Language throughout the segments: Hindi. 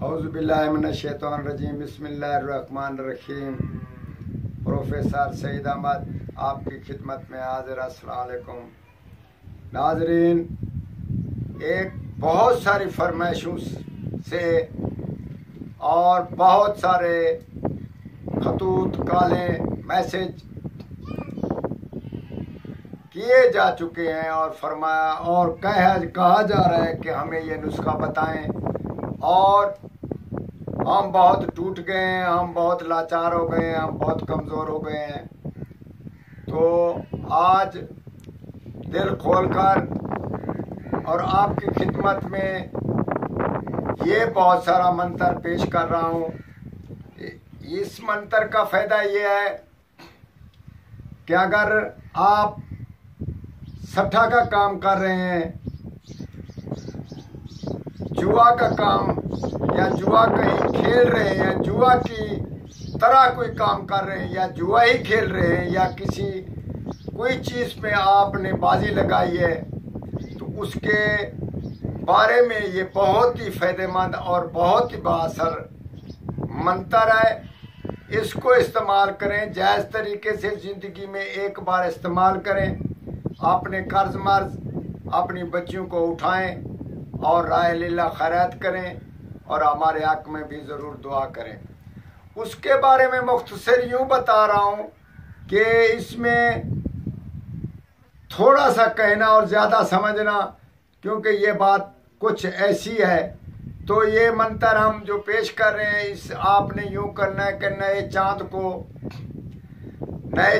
औज़ुबिल्लाहिमिनश्शैतानिर्रजीम बिस्मिल्लाहिर्रहमानिर्रहीम। प्रोफेसर सईद अहमद आपकी खिदमत में हाजिर। अस्सलाम वालेकुम नाज़रीन, एक बहुत सारी फरमाइशों से और बहुत सारे खतूत कॉलें मैसेज किए जा चुके हैं और फरमाया और कहा जा रहा है कि हमें ये नुस्खा बताएं, और हम बहुत टूट गए हैं, हम बहुत लाचार हो गए हैं, हम बहुत कमज़ोर हो गए हैं। तो आज दिल खोलकर और आपकी खिदमत में ये बहुत सारा मंत्र पेश कर रहा हूँ। इस मंत्र का फ़ायदा ये है कि अगर आप सट्टा का काम कर रहे हैं, जुआ का काम या जुआ कहीं खेल रहे हैं, या जुआ की तरह कोई काम कर रहे हैं, या जुआ ही खेल रहे हैं, या किसी कोई चीज़ में आपने बाजी लगाई है, तो उसके बारे में ये बहुत ही फ़ायदेमंद और बहुत ही बाअसर मंत्र है। इसको इस्तेमाल करें, जायज़ तरीके से ज़िंदगी में एक बार इस्तेमाल करें। अपने कर्ज मर्ज अपनी बच्चियों को उठाएं और राह लीला खैरात करें, और हमारे हक में भी ज़रूर दुआ करें। उसके बारे में मुख्तसर यूँ बता रहा हूँ कि इसमें थोड़ा सा कहना और ज़्यादा समझना, क्योंकि ये बात कुछ ऐसी है। तो ये मंत्र हम जो पेश कर रहे हैं, इस आपने यूँ करना है कि नए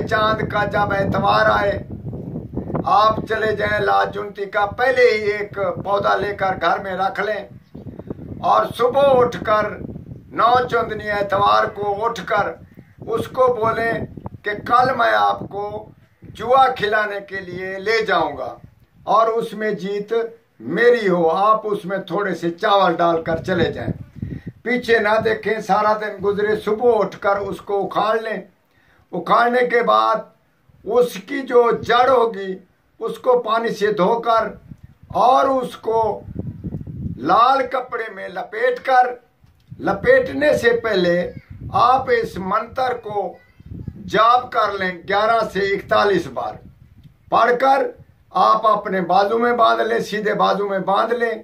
चाँद का जब एतवार आए, आप चले जाएं लाजुनती का पहले ही एक पौधा लेकर घर में रख लें, और सुबह उठकर 9 चंदनी एतवार को उठकर उसको बोलें कि कल मैं आपको जुआ खिलाने के लिए ले जाऊंगा और उसमें जीत मेरी हो। आप उसमें थोड़े से चावल डालकर चले जाएं, पीछे ना देखें। सारा दिन गुजरे, सुबह उठकर उसको उखाड़ लें। उखाड़ने के बाद उसकी जो जड़ होगी उसको पानी से धोकर और उसको लाल कपड़े में लपेटने से पहले आप इस मंत्र को जाप कर लें 11 से 41 बार। पढ़कर आप अपने बाजू में बांध लें, सीधे बाजू में बांध लें,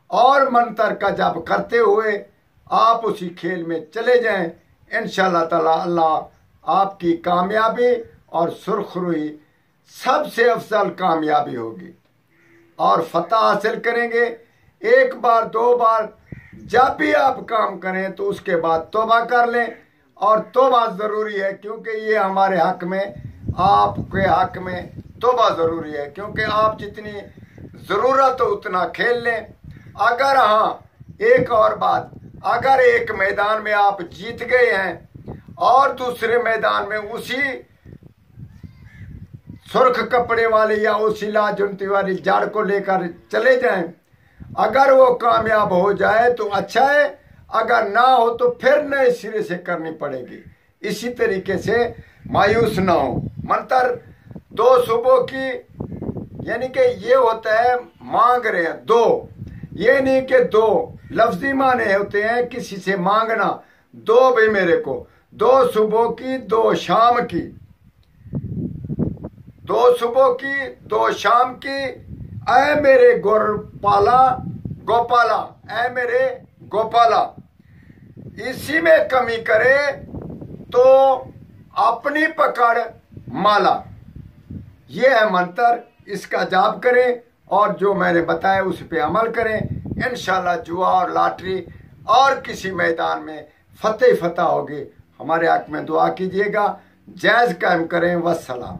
और मंत्र का जाप करते हुए आप उसी खेल में चले जाएं। इंशाअल्लाह ताला अल्लाह आपकी कामयाबी और सुरखरुई सबसे अफजल कामयाबी होगी और फतह हासिल करेंगे। एक बार 2 बार जब भी आप काम करें तो उसके बाद तौबा कर लें, और तौबा ज़रूरी है, क्योंकि ये हमारे हक में, आपके हक में तौबा ज़रूरी है, क्योंकि आप जितनी ज़रूरत हो उतना खेल लें। अगर हाँ, एक और बात, अगर एक मैदान में आप जीत गए हैं और दूसरे मैदान में उसी सुर्ख कपड़े वाली या उसी लाजुनती वाली जड़ को लेकर चले जाएं, अगर वो कामयाब हो जाए तो अच्छा है, अगर ना हो तो फिर नए सिरे से करनी पड़ेगी। इसी तरीके से मायूस ना हो। मंत्र 2 सुबह की, यानी कि ये होता है मांग रहे हैं 2, ये नहीं कि 2 लफ्जी माने होते हैं किसी से मांगना। 2 भी मेरे को, 2 सुबह की 2 शाम की, 2 सुबह की 2 शाम की। ऐ मेरे गोपाला, ऐ मेरे गोपाला, इसी में कमी करे तो अपनी पकड़ माला। ये है मंत्र, इसका जाप करें और जो मैंने बताया उस पे अमल करें। इंशाल्लाह जुआ और लॉटरी और किसी मैदान में फतेह होगी। हमारे हक में दुआ कीजिएगा। जायज़ कायम करें। वस्सलाम।